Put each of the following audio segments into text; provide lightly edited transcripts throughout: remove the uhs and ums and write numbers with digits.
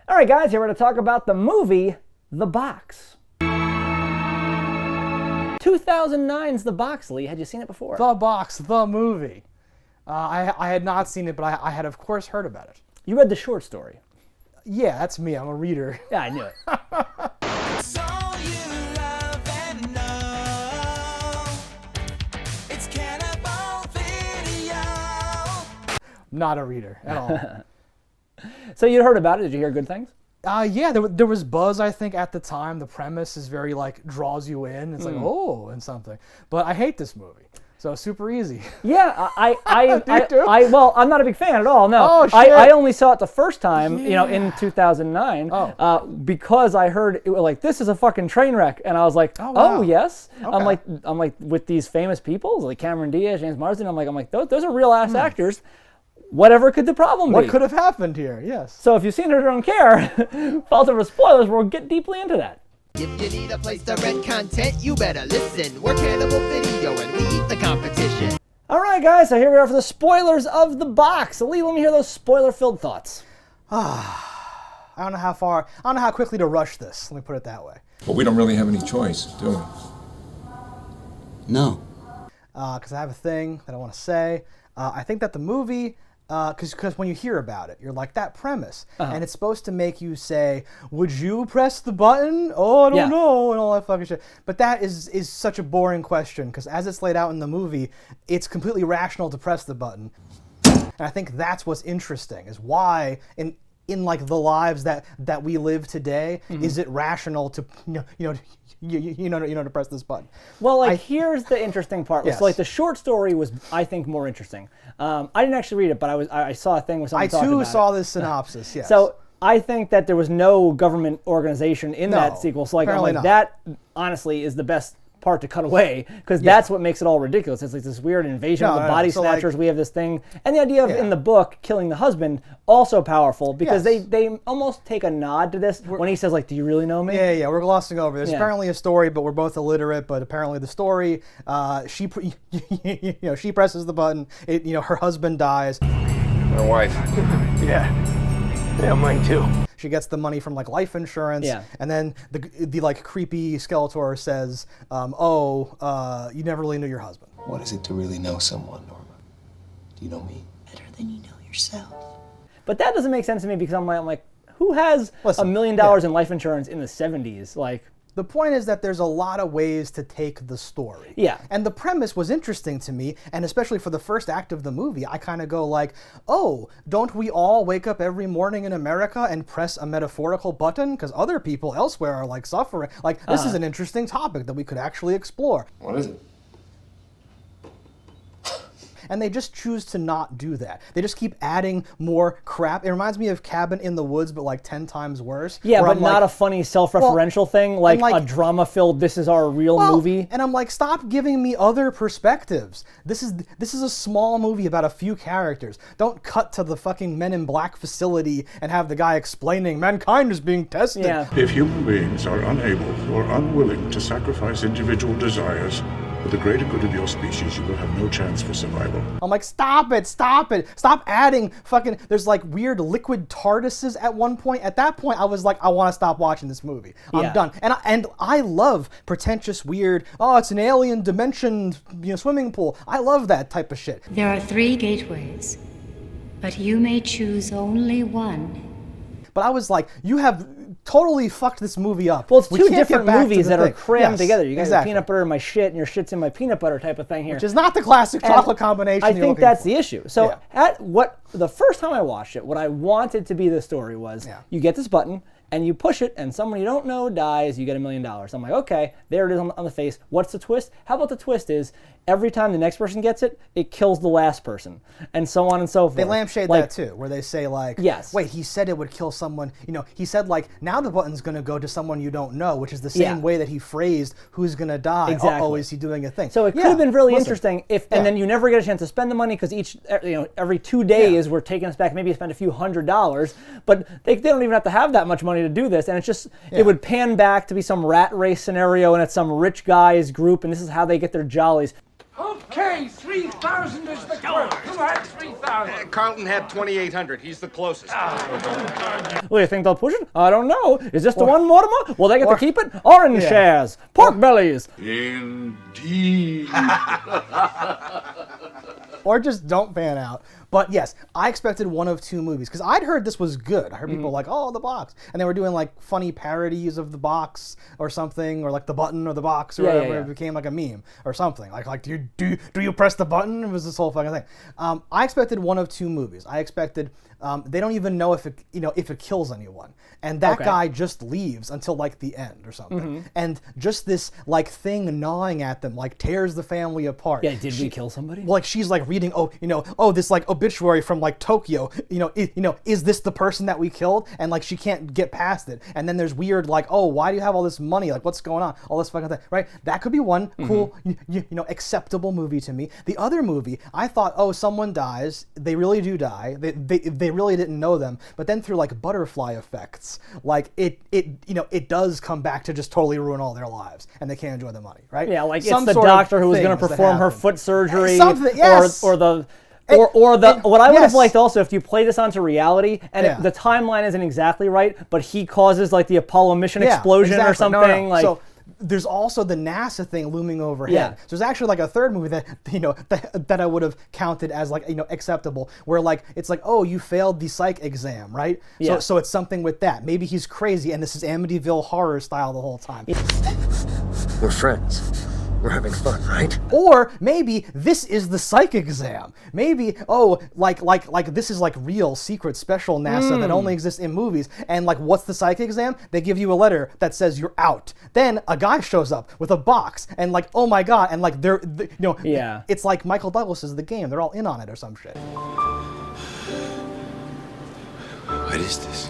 All right, guys, here we're going to talk about the movie The Box. 2009's The Box, Lee. Had you seen it before? The Box, the movie. I had not seen it, but I had, of course, heard about it. You read the short story. Yeah, that's me. I'm a reader. Yeah, I knew it. It's all you love and know. It's Cannibal Video. Not a reader at all. So you heard about it. Did you hear good things? Yeah, there was buzz, I think, at the time. The premise is very, draws you in. It's like, oh, and something. But I hate this movie. So super easy. Yeah, Do you? well, I'm not a big fan at all. No, Oh, shit. I only saw it the first time, in 2009, because I heard it was like, this is a fucking train wreck, and I was like, Oh, wow. oh yes. Okay. I'm like with these famous people like Cameron Diaz, James Marsden. I'm like those are real ass actors. Whatever could the problem be? What could have happened here? Yes. So if you've seen it or don't care, fault over spoilers, we'll get deeply into that. If you need a place to rent content, you better listen. We're Cannibal Video and we eat the competition. All right, guys, so here we are for the spoilers of The Box. So Lee, let me hear those spoiler-filled thoughts. I don't know how quickly to rush this. Let me put it that way. But we don't really have any choice, do we? No. Because I have a thing that I want to say. I think that the movie, because when you hear about it, you're like, that premise. And it's supposed to make you say, would you press the button? Oh, I don't know, and all that fucking shit. But that is such a boring question, because as it's laid out in the movie, it's completely rational to press the button. And I think that's what's interesting, is why in like the lives that we live today, is it rational to to press this button? Well, here's the interesting part. Yes. So, the short story was, I think, more interesting. I didn't actually read it, but I saw a thing with someone talking about it. I too saw this synopsis. Yes. So I think that there was no government organization in that sequel. So apparently not. that honestly is the best part to cut away, because that's what makes it all ridiculous. It's like this weird invasion of the body snatchers. We have this thing, and the idea of in the book killing the husband also powerful, because they almost take a nod to this when he says do you really know me? Yeah, we're glossing over. There's apparently a story, but we're both illiterate. But apparently the story, she presses the button. Her husband dies. My wife. Yeah, mine too. She gets the money from life insurance, and then the creepy Skeletor says, you never really knew your husband. What is it to really know someone, Norma? Do you know me? Better than you know yourself. But that doesn't make sense to me, because I'm like, who has $1 million in life insurance in the 70s? The point is that there's a lot of ways to take the story. Yeah. And the premise was interesting to me, and especially for the first act of the movie, I kind of go oh, don't we all wake up every morning in America and press a metaphorical button? Because other people elsewhere are suffering. This is an interesting topic that we could actually explore. What is it? And they just choose to not do that. They just keep adding more crap. It reminds me of Cabin in the Woods, but 10 times worse. Yeah, but not a funny self-referential thing, a drama-filled, this is our real movie. And I'm stop giving me other perspectives. This is a small movie about a few characters. Don't cut to the fucking Men in Black facility and have the guy explaining mankind is being tested. Yeah. If human beings are unable or unwilling to sacrifice individual desires for the greater good of your species, you will have no chance for survival. I'm stop it. Stop adding fucking, there's weird liquid TARDISes at one point. At that point, I was I want to stop watching this movie. I'm done. And I love pretentious, weird, it's an alien dimension, swimming pool. I love that type of shit. There are 3 gateways, but you may choose only one. But I was you have totally fucked this movie up. Well, it's We two can't get different back to movies the that are thing. crammed together. You got exactly. peanut butter in my shit, and your shit's in my peanut butter type of thing here. Which is not the classic chocolate combination. I you're think looking that's for. the issue. So the first time I watched it, what I wanted to be the story was, you get this button, and you push it, and someone you don't know dies, you get $1 million. I'm like, okay, there it is on the face. What's the twist? How about the twist is, every time the next person gets it, it kills the last person, and so on and so forth. They lampshade that too, where they say yes. Wait, he said it would kill someone. He said now the button's going to go to someone you don't know, which is the same way that he phrased who's going to die. Exactly. Oh, is he doing a thing? So it could have been really interesting if, and then you never get a chance to spend the money, because every 2 days we're taking us back. Maybe you spend a few $100s, but they don't even have to have that much money to do this, and it's just it would pan back to be some rat race scenario, and it's some rich guy's group, and this is how they get their jollies. Okay, 3,000 is the quote. Who had 3,000? Carlton had 2,800. He's the closest. Well, you think they'll push it? I don't know. Is this the one, Mortimer? Will they get to keep it? Orange shares, pork bellies. Indeed. Or just don't pan out. But yes, I expected one of two movies because I'd heard this was good. I heard people like, oh, the box. And they were doing like funny parodies of the box or something, or like the button or the box or whatever. It became like a meme or something. Like do you press the button? It was this whole fucking thing. I expected one of two movies. I expected they don't even know if it kills anyone. And that guy just leaves until like the end or something. And just this like thing gnawing at them like tears the family apart. Yeah, did we kill somebody? Like she's like reading, this like obituary from like Tokyo. Is this the person that we killed? And like she can't get past it. And then there's weird like, oh, why do you have all this money? Like what's going on? All this fucking thing, right? That could be one cool, acceptable movie to me. The other movie, I thought, oh, someone dies. They really do die. They really didn't know them. But then through like butterfly effects, like it does come back to just totally ruin all their lives and they can't enjoy the money, right? Yeah, like it's the doctor who was going to perform her foot surgery, something, yes. or what I would have liked also if you play this onto reality and the timeline isn't exactly right, but he causes like the Apollo mission explosion or something. No. Like so, there's also the NASA thing looming overhead. Yeah. So there's actually like a third movie that I would have counted as like acceptable, where like it's like, oh, you failed the psych exam, right? Yeah. So it's something with that. Maybe he's crazy and this is Amityville Horror style the whole time. We're friends. We're having fun, right? Or maybe this is the psych exam. Maybe, like this is like real secret special NASA that only exists in movies. And like, what's the psych exam? They give you a letter that says you're out. Then a guy shows up with a box and like, oh my god, and like it's like Michael Douglas's The Game. They're all in on it or some shit. What is this?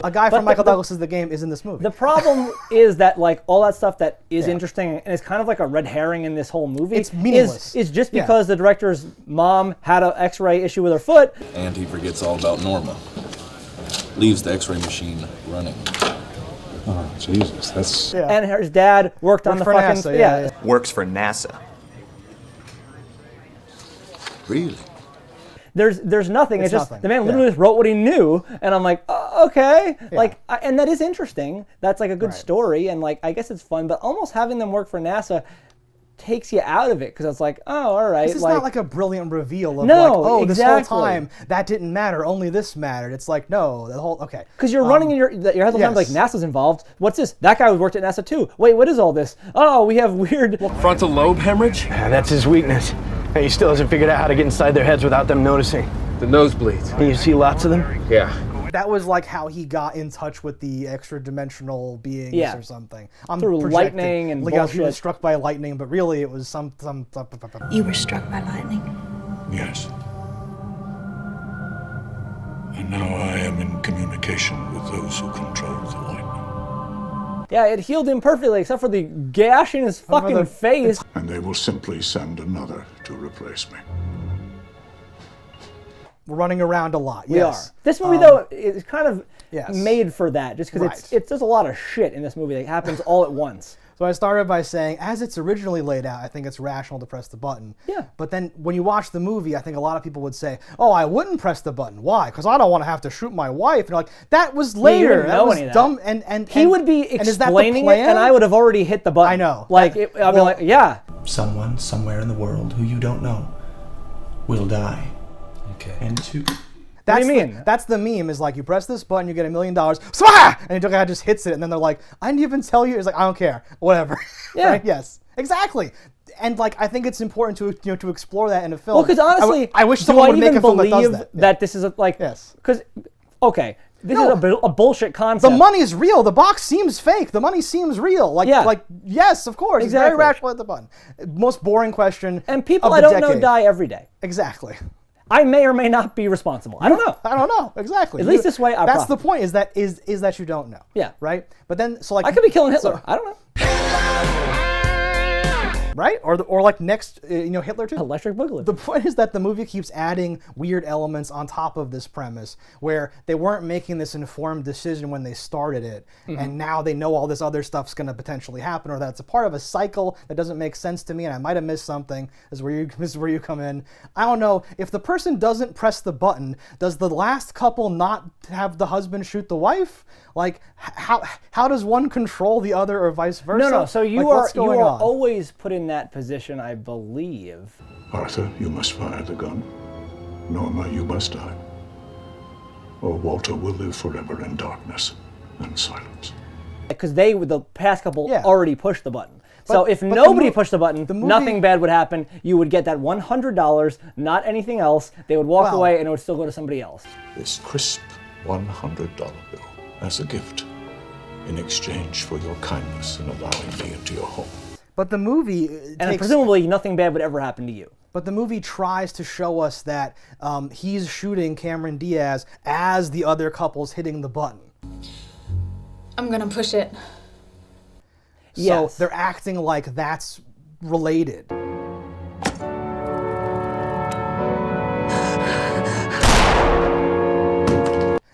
A guy from Michael Douglas's The Game is in this movie. The problem is that like all that stuff that is interesting and it's kind of like a red herring in this whole movie. It's meaningless. Is just because the director's mom had an X-ray issue with her foot. And he forgets all about Norma. Leaves the X-ray machine running. Oh, Jesus, that's... Yeah. And his dad worked on the for fucking... NASA, Works for NASA. Really? There's nothing. It's just nothing. the man literally just wrote what he knew, and I'm like, okay, and that is interesting. That's like a good story, and like I guess it's fun. But almost having them work for NASA takes you out of it because it's like, oh, all right. It's not like a brilliant reveal of this whole time that didn't matter, only this mattered. It's like, no, the whole Because you're running in your head the whole time like NASA's involved. What's this? That guy worked at NASA too. Wait, what is all this? Oh, we have weird Frontal lobe hemorrhage? That's his weakness. He still hasn't figured out how to get inside their heads without them noticing. The nosebleeds. And you see lots of them? Yeah. That was like how he got in touch with the extra-dimensional beings or something. I'm through projecting. lightning and bullshit. He was struck by lightning, but really it was some. You were struck by lightning? Yes. And now I am in communication with those who control the lightning. Yeah, it healed him perfectly, except for the gash in his fucking face. And they will simply send another to replace me. We're running around a lot. We are. This movie, though, is kind of made for that, just because there's a lot of shit in this movie that happens all at once. So I started by saying, as it's originally laid out, I think it's rational to press the button. Yeah. But then when you watch the movie, I think a lot of people would say, oh, I wouldn't press the button. Why? Because I don't want to have to shoot my wife. And you're like, that was later. That was dumb. And he would be explaining it, and I would have already hit the button. I know. Like, I'd be like, yeah. Someone somewhere in the world who you don't know will die. Okay. And What do you mean? That's the meme, is like, you press this button, you get $1 million, swah! And the guy just hits it, and then they're like, I didn't even tell you. It's like, I don't care. Whatever. Yeah. Right? Yes. Exactly. And like, I think it's important to explore that in a film. Well, because honestly, I wish someone would make a film that does that. That this is yes. Because, okay, this is a bullshit concept. The money is real. The box seems fake. The money seems real. Like, yes, of course. Exactly. It's very rational at the button. Most boring question. And people I don't know die every day. Exactly. I may or may not be responsible. I don't know. I don't know. Exactly. At least this way I That's profit. the point, is that you don't know. Yeah. Right? But then, so like... I could be killing Hitler. I don't know. Right? Or like next, Hitler too. Electric Boogaloo. The point is that the movie keeps adding weird elements on top of this premise, where they weren't making this informed decision when they started it, and now they know all this other stuff's going to potentially happen, or that it's a part of a cycle that doesn't make sense to me, and I might have missed something. This is where you come in. I don't know if the person doesn't press the button. Does the last couple not have the husband shoot the wife? Like, how does one control the other, or vice versa? No. So you what's are going on? always put in that position, I believe. Arthur, you must fire the gun. Norma, you must die. Or Walter will live forever in darkness and silence. Because the past couple already pushed the button. But- So if but nobody the pushed the button, movie- nothing bad would happen. You would get that $100, not anything else. They would walk away, and it would still go to somebody else. This crisp $100 bill as a gift in exchange for your kindness in allowing me into your home. But the movie And presumably nothing bad would ever happen to you. But the movie tries to show us that he's shooting Cameron Diaz as the other couple's hitting the button. I'm gonna push it. So Yes. they're acting like that's related.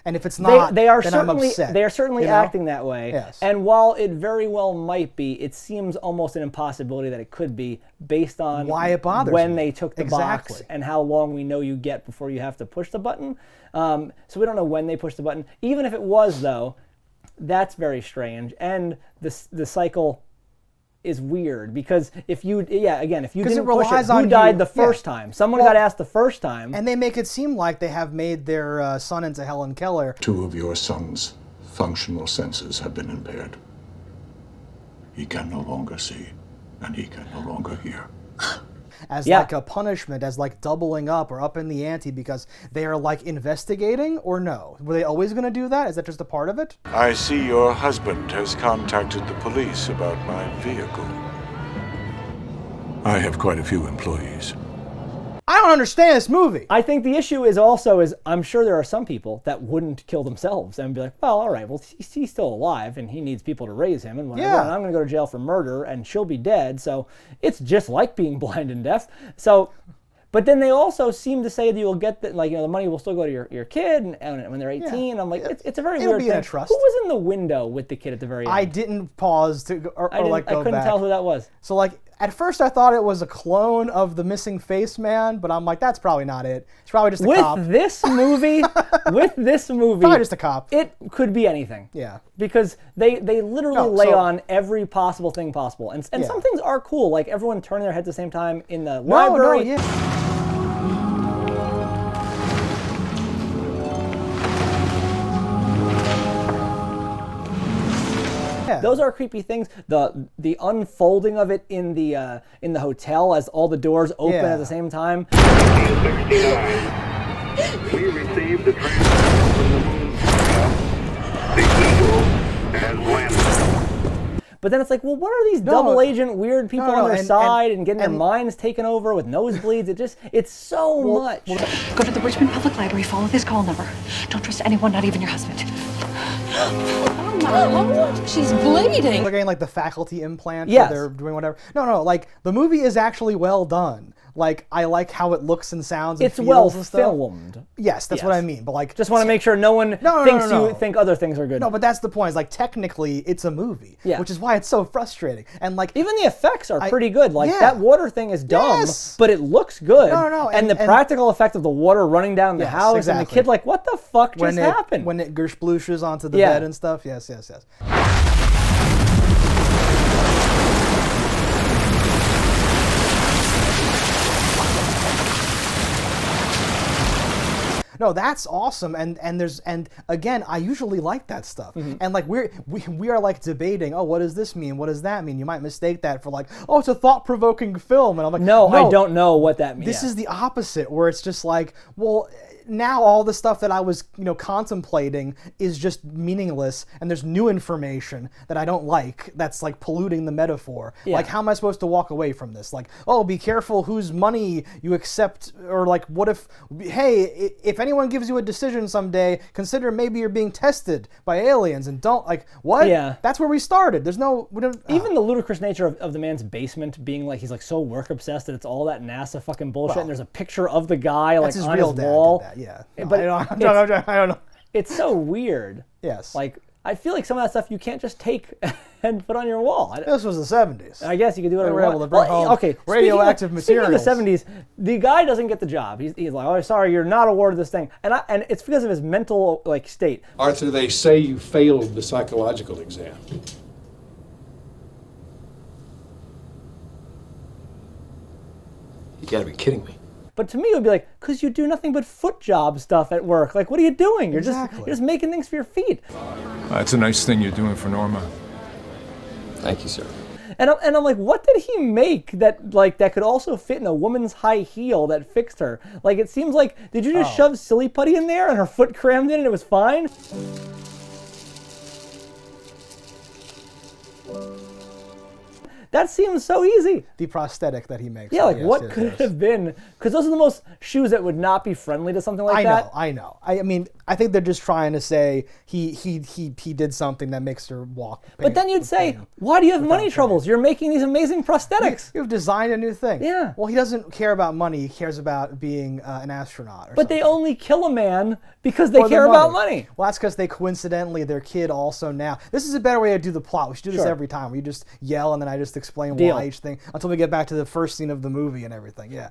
And if it's not, they are then certainly I'm upset. they are certainly you know? acting that way. Yes. And while it very well might be, it seems almost an impossibility that it could be based on Why it bothers when me. they took the box Exactly. and how long we know you get before you have to push the button. So we don't know when they push the button. Even if it was, though, that's very strange. And the cycle is weird because if you didn't push it, relies who on died you. the first Yeah. time? Someone Well, got asked the first time. And they make it seem like they have made their son into Helen Keller. 2 of your son's functional senses have been impaired. He can no longer see, and he can no longer hear. As like a punishment, as like doubling up or up in the ante because they are like investigating, or no? Were they always going to do that? Is that just a part of it? I see your husband has contacted the police about my vehicle. I have quite a few employees. I don't understand this movie. I think the issue is I'm sure there are some people that wouldn't kill themselves and be like, well, all right, well, he's still alive and he needs people to raise him and whatever. Yeah. And I'm going to go to jail for murder and she'll be dead. So it's just like being blind and deaf. So, but then they also seem to say that you'll get that, like, the money will still go to your kid and when they're 18. Yeah. I'm like, it's a very It'll weird be thing. in a trust. Who was in the window with the kid at the very end? I didn't pause to go, or like go I couldn't back. tell who that was. So like at first I thought it was a clone of the missing face man, but I'm like, that's probably not it. It's probably just a cop. With this movie, Probably just a cop. It could be anything. Yeah. Because they literally No, lay so- on every possible thing possible. And Yeah. some things are cool, like everyone turning their heads at the same time in the No, library. yeah. Yeah. Those are creepy things. The unfolding of it in the hotel as all the doors open Yeah. at the same time. We received the transmission from the moon. The Eagle has landed. But then it's like, well, what are these double agent weird people on their and- side and getting their minds taken over with nosebleeds? It's so much. Go to the Richmond Public Library, follow this call number. Don't trust anyone, not even your husband. Oh my, she's bleeding. They're getting like the faculty implant. Yes. They're doing whatever. No. Like the movie is actually well done. Like I like how it looks and sounds. And It's feels well and stuff. filmed. Yes, that's what I mean. But like, just want to make sure no one thinks you think other things are good. No, but that's the point. Is like technically it's a movie. Yeah. Which is why it's so frustrating. And like even the effects are pretty good. Like yeah. that water thing is dumb, Yes. but it looks good. No. And the practical effect of the water running down the Yes, house and the exactly. kid like, what the fuck just happened? When it gersplooshes onto the Yeah. bed and stuff. Yes. No, that's awesome, and again, I usually like that stuff, and like we are like debating, oh, what does this mean? What does that mean? You might mistake that for like, oh, it's a thought-provoking film, and I'm like, no, I don't know what that means. This is the opposite, where it's just like, well, now all the stuff that I was, contemplating is just meaningless, and there's new information that I don't like that's like polluting the metaphor. Yeah. Like, how am I supposed to walk away from this? Like, oh, be careful whose money you accept, or like, what if, hey, if anyone gives you a decision someday, consider maybe you're being tested by aliens, and don't, like, what? Yeah. That's where we started. There's no, we don't, Even the ludicrous nature of the man's basement being like, he's like so work obsessed that it's all that NASA fucking bullshit, and there's a picture of the guy like his on real his dad wall. did that, yeah. No, But I don't know. It's so weird. Yes. Like, I feel like some of that stuff you can't just take and put on your wall. This was the 70s. I guess you could do whatever They you were want. able to bring home okay, radioactive materials. Speaking of the 70s, the guy doesn't get the job. He's like, oh, sorry, you're not awarded this thing. And it's because of his mental like state. Arthur, they say you failed the psychological exam. You gotta be kidding me. But to me, it would be like, because you do nothing but foot job stuff at work. Like, what are you doing? You're just making things for your feet. It's a nice thing you're doing for Norma. Thank you, sir. And I'm like, what did he make that could also fit in a woman's high heel that fixed her? Like, it seems like, did you just shove silly putty in there and her foot crammed in and it was fine? That seems so easy. The prosthetic that he makes. Yeah, like what could it have been? Because those are the most shoes that would not be friendly to something like that. I know. I mean, I think they're just trying to say he did something that makes her walk. But then you'd say, why do you have money troubles? You're making these amazing prosthetics. You've designed a new thing. Yeah. Well, he doesn't care about money. He cares about being an astronaut. But they only kill a man because they care about money. Well, that's because they coincidentally, their kid also now. This is a better way to do the plot. We should do this every time. We just yell and then I just explain why each thing until we get back to the first scene of the movie and everything. Yeah.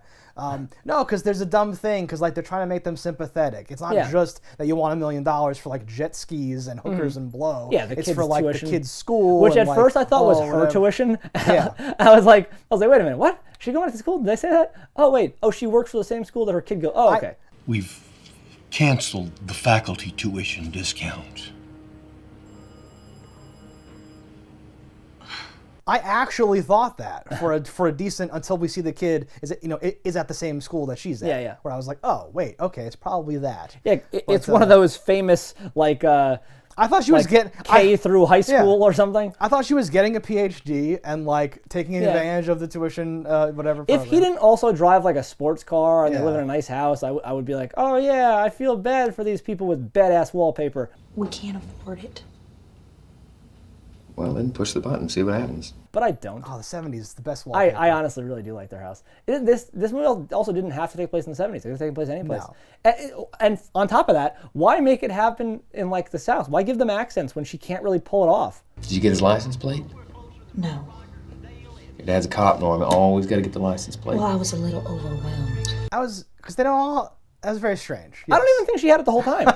No, because there's a dumb thing because like they're trying to make them sympathetic. It's not just that you want $1 million for like jet skis and hookers and blow. Yeah, it's for like the kid's school. Which and at first I thought was her tuition. Yeah. I was like, wait a minute, what? She going to school? Did they say that? Oh wait, she works for the same school that her kid goes. Oh, okay. We've canceled the faculty tuition discount. I actually thought that for a decent until we see the kid is at the same school that she's at. Yeah. Where I was like, oh wait, okay, it's probably that. Yeah, it's one of those famous like. I thought she was getting K through high school or something. I thought she was getting a PhD and like taking advantage of the tuition, whatever. If he didn't also drive like a sports car and they live in a nice house, I would be like, oh yeah, I feel bad for these people with badass wallpaper. We can't afford it. Well, then push the button, see what happens. But I don't. Oh, the 70s is the best wallpaper. I honestly really do like their house. This movie also didn't have to take place in the 70s. It could take place any place. No. And on top of that, why make it happen in like the South? Why give them accents when she can't really pull it off? Did you get his license plate? No. Your dad's a cop, Norma. Always got to get the license plate. Well, I was a little overwhelmed. Because they don't all. That was very strange. Yes. I don't even think she had it the whole time.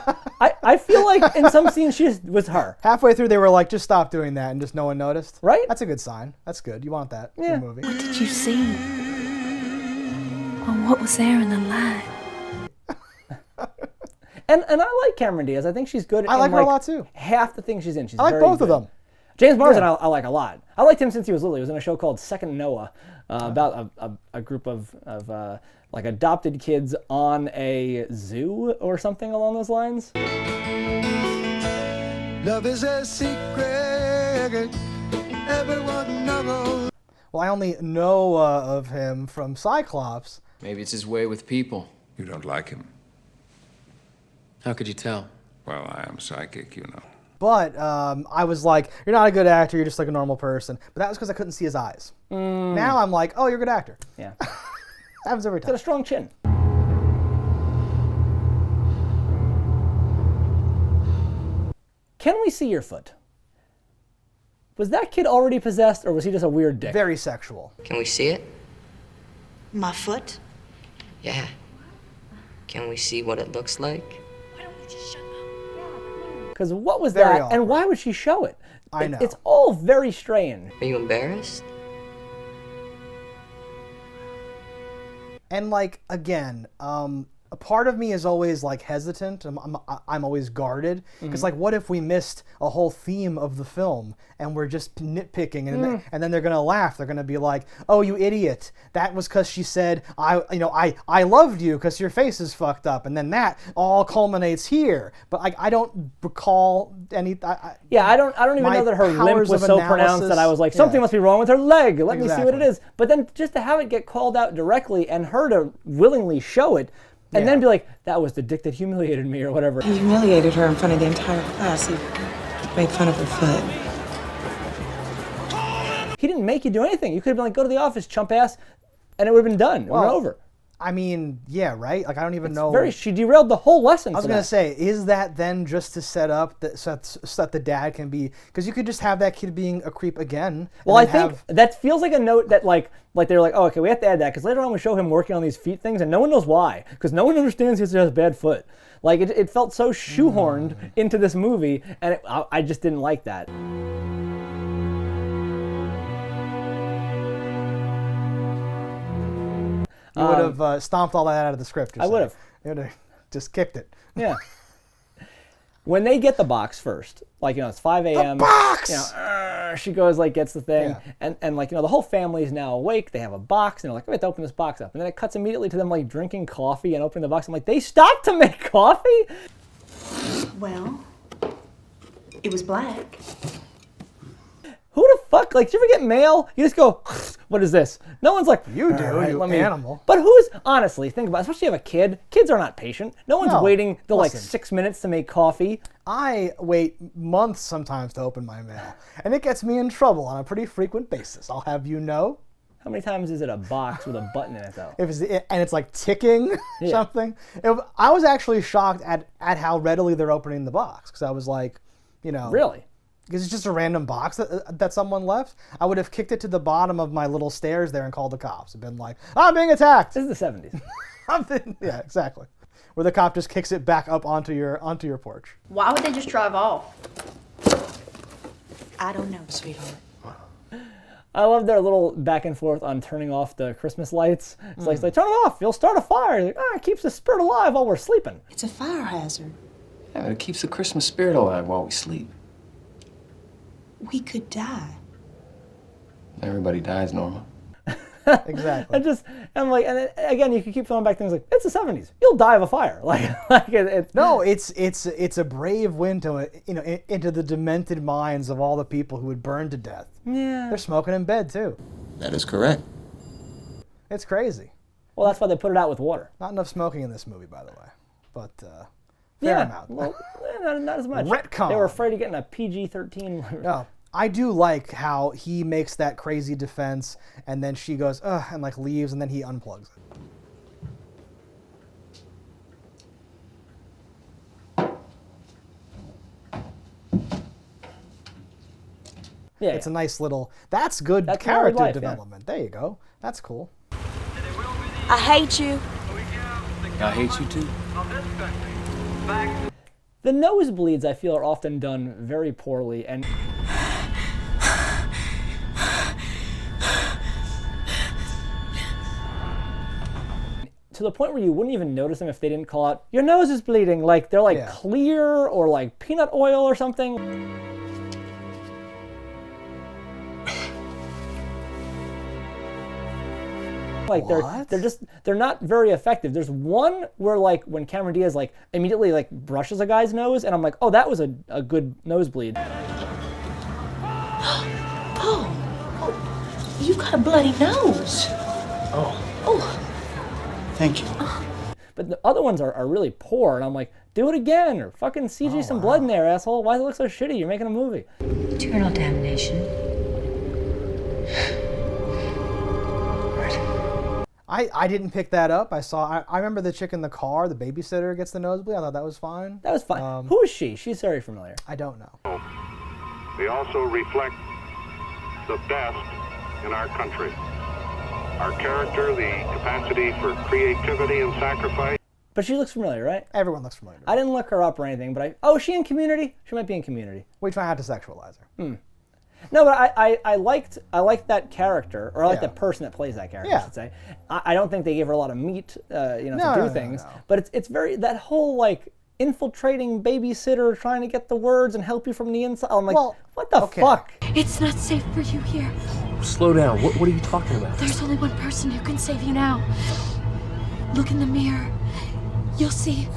I feel like in some scenes she just was her. Halfway through they were like, just stop doing that, and just no one noticed. Right? That's a good sign. That's good. You want that in a movie. What did you see? Or what was there in the light? and I like Cameron Diaz. I think she's good. I like her a lot too. Half the things she's in, she's I like very both good. of them. James Marsden I like a lot. I liked him since he was little. He was in a show called Second Noah about a group of like adopted kids on a zoo or something along those lines. Love is a secret. Everyone knows. Well, I only know of him from Cyclops. Maybe it's his way with people. You don't like him? How could you tell? Well, I am psychic, you know. But I was like, you're not a good actor, you're just like a normal person. But that was because I couldn't see his eyes. Now I'm like, oh, you're a good actor. Yeah. Happens every time. Got a strong chin. Can we see your foot? Was that kid already possessed, or was he just a weird dick? Very sexual. Can we see it? My foot? Yeah. Can we see what it looks like? Because what was Very that, awkward. and why would she show it? I know. It's all very strange. Are you embarrassed? And like, again, a part of me is always like hesitant. I'm always guarded because like, what if we missed a whole theme of the film and we're just nitpicking and then they're gonna laugh. They're gonna be like, "Oh, you idiot! That was because she said I loved you because your face is fucked up," and then that all culminates here. But I don't recall any. I don't even know that her limp was so pronounced that I was like, something must be wrong with her leg. Let me see what it is. But then just to have it get called out directly and her to willingly show it. And then be like, that was the dick that humiliated me or whatever. He humiliated her in front of the entire class. He made fun of her foot. He didn't make you do anything. You could have been like, go to the office, chump ass, and it would have been done. It would have been over. I mean, yeah, right? Like, I don't even know. She derailed the whole lesson. I was going to say, is that then just to set up so that the dad can be, because you could just have that kid being a creep again. Well, I think that feels like a note that like they're like, oh, okay, we have to add that because later on we show him working on these feet things and no one knows why, because no one understands he has a bad foot. Like it felt so shoehorned into this movie, and I just didn't like that. You would have stomped all that out of the script. I would have. You would have just kicked it. Yeah. When they get the box first, like, it's 5 a.m. The box! She goes, like, gets the thing, and like, the whole family is now awake. They have a box, and they're like, we have to open this box up. And then it cuts immediately to them, like, drinking coffee and opening the box. I'm like, they stopped to make coffee? Well, it was black. Who the fuck? Like, do you ever get mail? You just go, what is this? No one's like, you do, right, you animal. But honestly, think about it, especially if you have a kid. Kids are not patient. No one's waiting like 6 minutes to make coffee. I wait months sometimes to open my mail, and it gets me in trouble on a pretty frequent basis. I'll have you know. How many times is it a box with a button in it, though? And it's like ticking something. I was actually shocked at how readily they're opening the box, because I was like, Really? Because it's just a random box that someone left. I would have kicked it to the bottom of my little stairs there and called the cops and been like, I'm being attacked. This is the 70s. Yeah, exactly. Where the cop just kicks it back up onto your porch. Why would they just drive off? I don't know, sweetheart. I love their little back and forth on turning off the Christmas lights. It's like, turn them off. You'll start a fire. Like, it keeps the spirit alive while we're sleeping. It's a fire hazard. Yeah, but it keeps the Christmas spirit alive while we sleep. We could die. Everybody dies, Norma. Exactly. I'm like, and then, again, you can keep throwing back things like, it's the 70s. You'll die of a fire. No, it's a brave window, into the demented minds of all the people who would burn to death. Yeah. They're smoking in bed too. That is correct. It's crazy. Well, that's why they put it out with water. Not enough smoking in this movie, by the way, but fair amount. Well, not as much. Retcon. They were afraid of getting a PG-13. No. I do like how he makes that crazy defense, and then she goes, ugh, and like leaves, and then he unplugs it. Yeah, it's a nice little, that's good character development. There you go. That's cool. I hate you. I hate you too. The nosebleeds, I feel, are often done very poorly, and to the point where you wouldn't even notice them if they didn't call out, your nose is bleeding. Like, they're like clear or like peanut oil or something. Like they're not very effective. There's one where like when Cameron Diaz like immediately like brushes a guy's nose, and I'm like, oh, that was a good nosebleed. Oh, you got a bloody nose. Oh, thank you. But the other ones are really poor, and I'm like, do it again, or fucking CG some blood in there, asshole. Why does it look so shitty? You're making a movie. Eternal damnation. I didn't pick that up. I remember the chick in the car, the babysitter gets the nosebleed. I thought that was fine. That was fine. Who is she? She's very familiar. I don't know. They also reflect the best in our country. Our character, the capacity for creativity and sacrifice. But she looks familiar, right? Everyone looks familiar. I didn't look her up or anything, but is she in Community? She might be in Community. We try not to sexualize her. No, but I liked that character, or I like the person that plays that character. I should say. I don't think they gave her a lot of meat, to do things. No. But it's very that whole like infiltrating babysitter, trying to get the words and help you from the inside. I'm like, what the fuck? It's not safe for you here. Slow down. What are you talking about? There's only one person who can save you now. Look in the mirror. You'll see.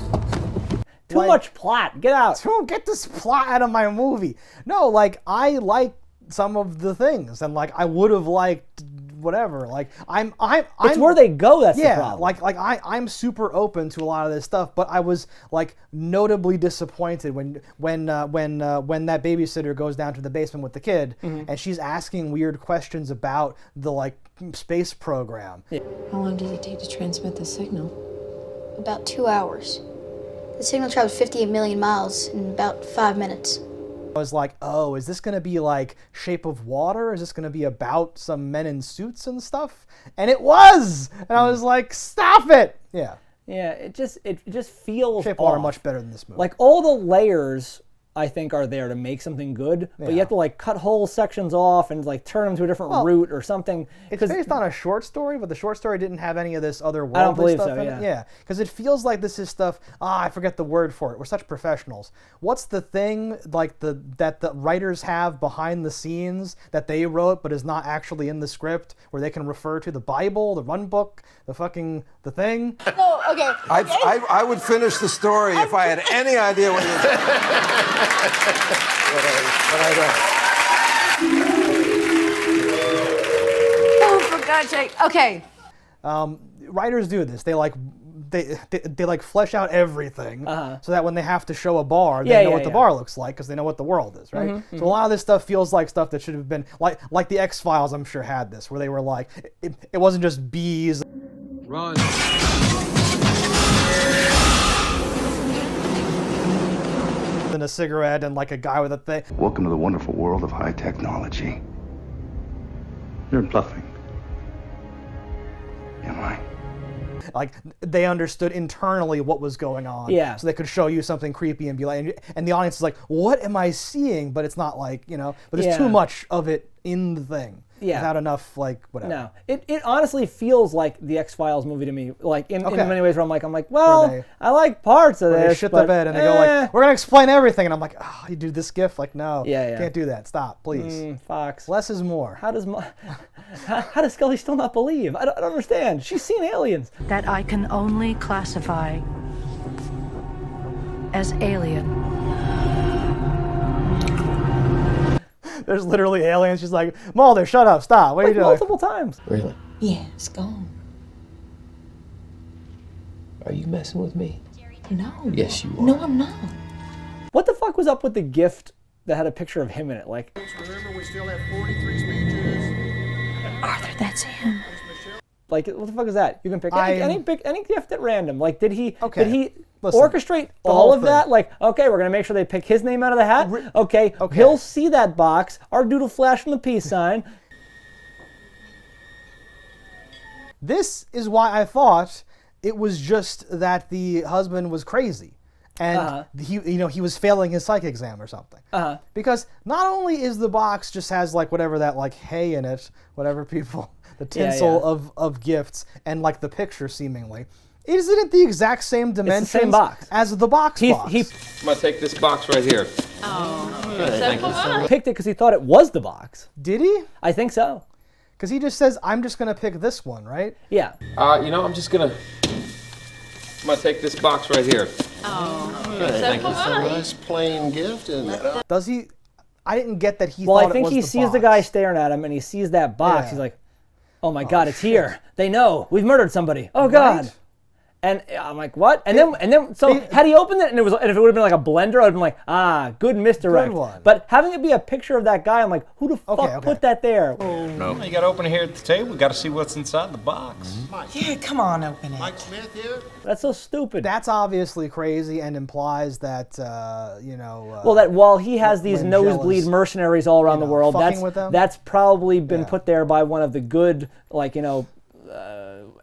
Too much plot. Get out. Get this plot out of my movie. No, like I like some of the things, and like I would have liked whatever. Like it's where they go. That's the problem. Like I'm super open to a lot of this stuff, but I was like notably disappointed when that babysitter goes down to the basement with the kid, and she's asking weird questions about the like space program. How long does it take to transmit the signal? About 2 hours. The signal travels 58 million miles in about 5 minutes. I was like, oh, is this going to be like Shape of Water? Is this going to be about some men in suits and stuff? And it was! And I was like, stop it! Yeah. Yeah, it just feels Shape of Water much better than this movie. Like all the layers I think are there to make something good, but you have to like cut whole sections off and like turn them to a different route or something. It's based on a short story, but the short story didn't have any of this other worldly I don't believe stuff so, in it. Yeah, because it feels like this is stuff. I forget the word for it. We're such professionals. What's the thing like that the writers have behind the scenes that they wrote, but is not actually in the script, where they can refer to the Bible, the run book, the thing? No, okay. I would finish the story if I had any idea what you're doing. But I Oh, for God's sake. Okay. Writers do this. They like flesh out everything so that when they have to show a bar, they know what the bar looks like because they know what the world is, right? So a lot of this stuff feels like stuff that should have been like the X-Files. I'm sure had this where they were like it wasn't just bees. Run. And a cigarette and like a guy with a thing. Welcome to the wonderful world of high technology. You're bluffing. Am I? Like they understood internally what was going on. Yeah. So they could show you something creepy and be like, and the audience is like, what am I seeing? But it's not like, but there's too much of it in the thing. Yeah. Without enough, like, whatever. No. It honestly feels like the X-Files movie to me. Like, in many ways where I'm like, well, I like parts of this. They shit the bed and they go like, we're going to explain everything. And I'm like, oh, you do this gif? Like, no. Can't do that. Stop, please. Fox. Less is more. How does Scully still not believe? I don't understand. She's seen aliens. That I can only classify as alien. There's literally aliens. She's like, Mulder, shut up, stop. What are you doing? Multiple times. Really? Yeah, it's gone. Are you messing with me? No. Yes, you are. No, I'm not. What the fuck was up with the gift that had a picture of him in it? Like, Remember, we still have 43 speeches. Arthur, that's him. Like, what the fuck is that? You can pick any gift at random. Like, did he orchestrate all of that? Like, okay, we're gonna make sure they pick his name out of the hat. Okay, he'll see that box. Our dude will flash from the peace sign. This is why I thought it was just that the husband was crazy, and he was failing his psych exam or something. Because not only is the box just has like whatever that like hay in it, whatever people. The tinsel of gifts and like the picture seemingly. Isn't it the exact same dimensions the same box. As the box? I'm gonna take this box right here. He picked it because he thought it was the box. Did he? I think so. Because he just says, I'm just gonna pick this one, right? Yeah. I'm gonna take this box right here. Thank you. It's a nice plain gift, isn't it? Does he? I didn't get that he. Well, thought I think it was he the sees box. the guy staring at him, and he sees that box. He's like, "Oh my God, it's here! They know we've murdered somebody! Oh God!" Right? And I'm like, "What?" And then had he opened it, and if it would have been like a blender, I'd been like, "Good misdirect." Good one. But having it be a picture of that guy, I'm like, "Who the fuck put that there?" No. You gotta open it here at the table. We gotta see what's inside the box. Yeah, come on, open it. Mike Smith here? That's so stupid. That's obviously crazy and implies that well, that while he has these nosebleed mercenaries all around the world, fucking with them? that's probably been put there by one of the good,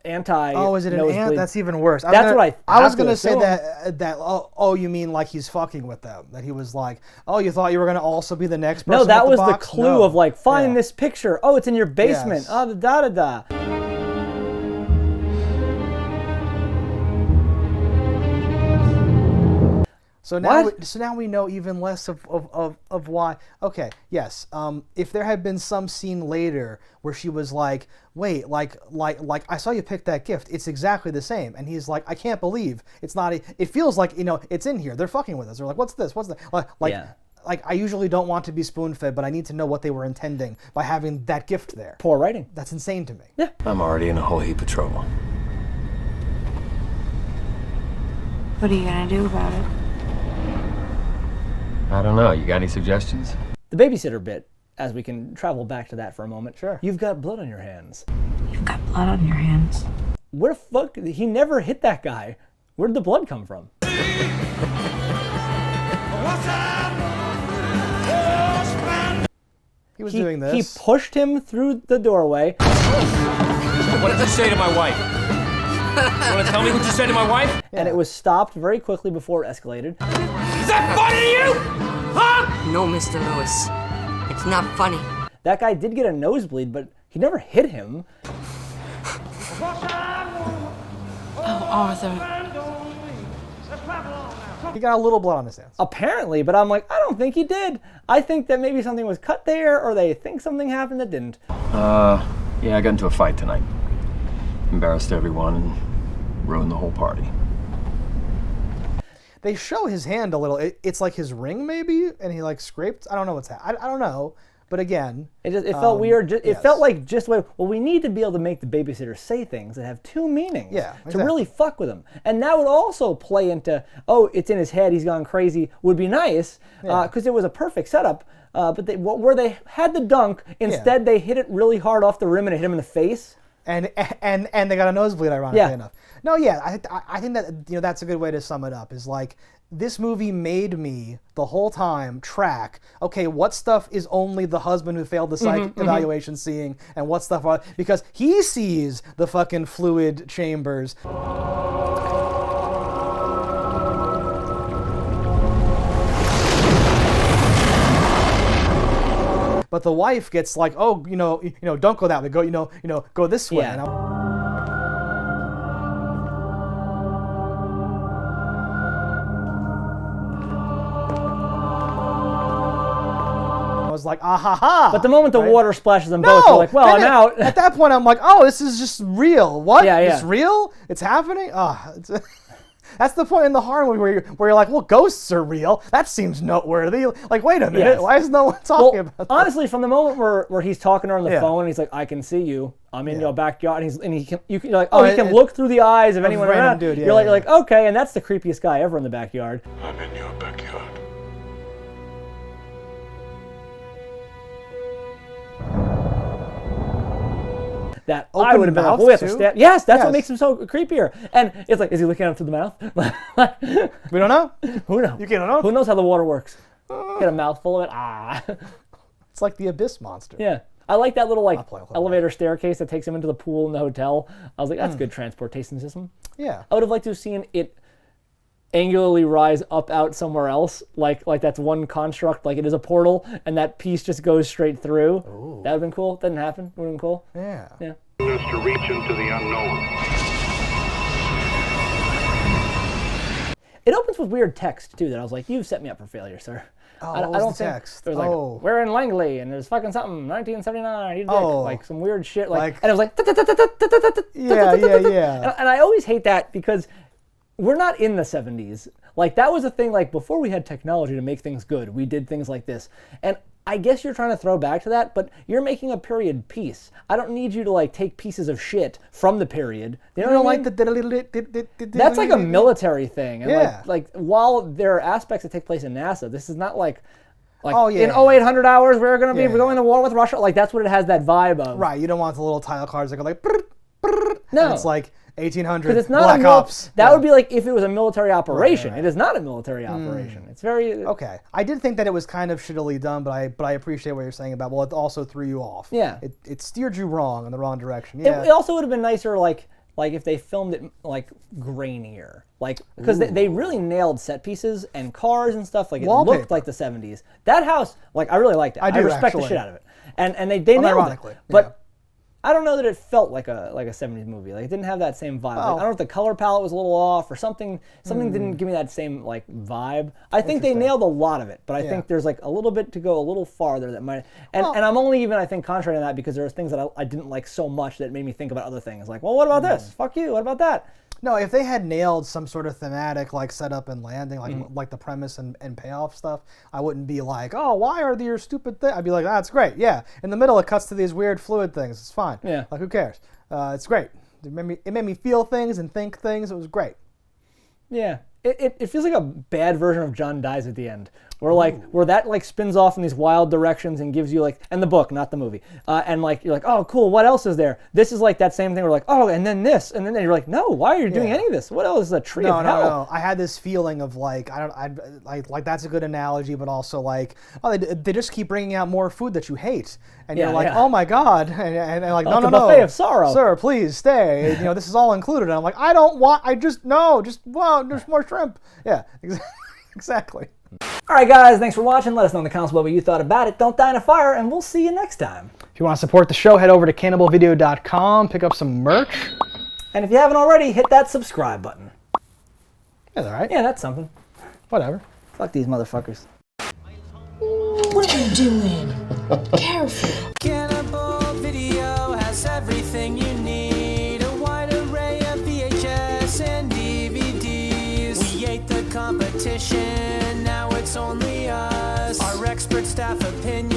anti. Oh, is it an nosebleed. That's even worse. That's what I was gonna assume. say that. Oh, you mean like he's fucking with them? That he was like, oh, you thought you were gonna also be the next person? No, that with was the the box? clue No. of like, find this picture. Oh, it's in your basement. Yes. Oh, da da da. So now we know even less of why. Okay, yes. If there had been some scene later where she was like, "Wait, like I saw you pick that gift. It's exactly the same," and he's like, "I can't believe it's not. It feels like it's in here. They're fucking with us." They're like, "What's this? What's that?" Like I usually don't want to be spoon-fed, but I need to know what they were intending by having that gift there. Poor writing. That's insane to me. Yeah. I'm already in a whole heap of trouble. What are you gonna do about it? I don't know. You got any suggestions? The babysitter bit, as we can travel back to that for a moment. Sure. You've got blood on your hands. You've got blood on your hands. Where the fuck? He never hit that guy. Where did the blood come from? He was doing this. He pushed him through the doorway. What did you say to my wife? You want to tell me what you said to my wife? And it was stopped very quickly before it escalated. Is that funny to you? Huh? No, Mr. Lewis. It's not funny. That guy did get a nosebleed, but he never hit him. Oh, Arthur. He got a little blood on his hands. Apparently, but I'm like, I don't think he did. I think that maybe something was cut there, or they think something happened that didn't. Yeah, I got into a fight tonight. Embarrassed everyone and ruined the whole party. They show his hand a little. It's like his ring, maybe, and he like scraped. I don't know what's happening. I don't know. But again, it felt weird. It felt like just well, we need to be able to make the babysitter say things that have two meanings. Yeah, to really fuck with him, and that would also play into it's in his head. He's gone crazy. Would be nice because it was a perfect setup. But where they had the dunk, instead they hit it really hard off the rim and it hit him in the face. And they got a nosebleed, ironically enough. No, I think that that's a good way to sum it up. Is like this movie made me the whole time track. Okay, what stuff is only the husband who failed the psych evaluation seeing, and what stuff because he sees the fucking fluid chambers. But the wife gets like, oh, don't go that way. Go, go this way. Yeah. And I was like, ah ha ha. But the moment the water splashes them both, you're like, well, I'm out. At that point, I'm like, oh, this is just real. What? Yeah. It's real? It's happening? That's the point in the horror movie where you're like, well, ghosts are real. That seems noteworthy. Like, wait a minute. Yes. Why is no one talking about that? Honestly, from the moment where he's talking to her on the phone, and he's like, I can see you. I'm in your backyard. And you're like, he can look through the eyes of anyone around. Dude, you're like, okay, and that's the creepiest guy ever in the backyard. I'm in your backyard. That I would have been like, well, we have to stab. Yes, that's what makes him so creepier. And it's like, is he looking at him through the mouth? We don't know. Who knows? You can't know. Who knows how the water works? Get a mouthful of it. It's like the Abyss monster. Yeah. I like that little elevator staircase that takes him into the pool in the hotel. I was like, that's good transportation system. Yeah. I would have liked to have seen it angularly rise up out somewhere else, like that's one construct, like it is a portal, and that piece just goes straight through. Ooh. That would have been cool. Didn't happen. Would have been cool. Yeah. Yeah. Is to reach into the unknown. It opens with weird text too. That I was like, "You've set me up for failure, sir." Oh, I don't think text? There's like, we're in Langley, and there's fucking something 1979. Like some weird shit, and it was like, yeah. And I always hate that because we're not in the 70s. Like that was a thing. Like before we had technology to make things good, we did things like this, and I guess you're trying to throw back to that, but you're making a period piece. I don't need you to like take pieces of shit from the period. You know what I mean? That's like a military thing. And like while there are aspects that take place in NASA, this is not like in 0800 hours we're going to be going to war with Russia. Like that's what it has that vibe of. Right. You don't want the little title cards that go like. No. And it's like 1800. Because it's not Black Ops. That would be like if it was a military operation. Right. It is not a military operation. It's very okay. I did think that it was kind of shittily done, but I appreciate what you're saying about. Well, it also threw you off. Yeah. It steered you wrong in the wrong direction. Yeah. It also would have been nicer, like if they filmed it like grainier, like because they really nailed set pieces and cars and stuff. Like it looked like the 70s. That house, like I really liked it. I respect the shit out of it. And they nailed it. But I don't know that it felt like a 70s movie. Like it didn't have that same vibe. Like, I don't know if the color palette was a little off or something. Something didn't give me that same like vibe. I think they nailed a lot of it, but I think there's like a little bit to go a little farther that might. And I'm only even I think contrary to that because there was things that I didn't like so much that made me think about other things. Like, well, what about this? Fuck you. What about that? No, if they had nailed some sort of thematic like setup and landing, like the premise and payoff stuff, I wouldn't be like, oh, why are there stupid things? I'd be like, that's great. Yeah. In the middle, it cuts to these weird fluid things. It's fine. Yeah. Like, who cares? It's great. It made me feel things and think things. It was great. Yeah. It feels like a bad version of John Dies at the end. Where that like spins off in these wild directions and gives you like, and the book, not the movie, and like you're like, oh cool, what else is there? This is like that same thing. We're like, oh, and then this, and then you're like, no, why are you doing any of this? What else is a tree of hell? No. I had this feeling of like like that's a good analogy, but also like, oh, they just keep bringing out more food that you hate, and you're like, oh my god, and like no, buffet of sorrow, sir, please stay. This is all included. And I'm like, I don't want. Just wow, there's more shrimp. Yeah, exactly. Alright guys, thanks for watching. Let us know in the comments below what you thought about it. Don't die in a fire, and we'll see you next time. If you want to support the show, head over to cannibalvideo.com, pick up some merch. And if you haven't already, hit that subscribe button. That's alright. Yeah, that's something. Whatever. Fuck these motherfuckers. What are you doing? Careful. Cannibal Video has everything you need. A wide array of VHS and DVDs. We ate the competition, now it's only us. Our expert staff opinion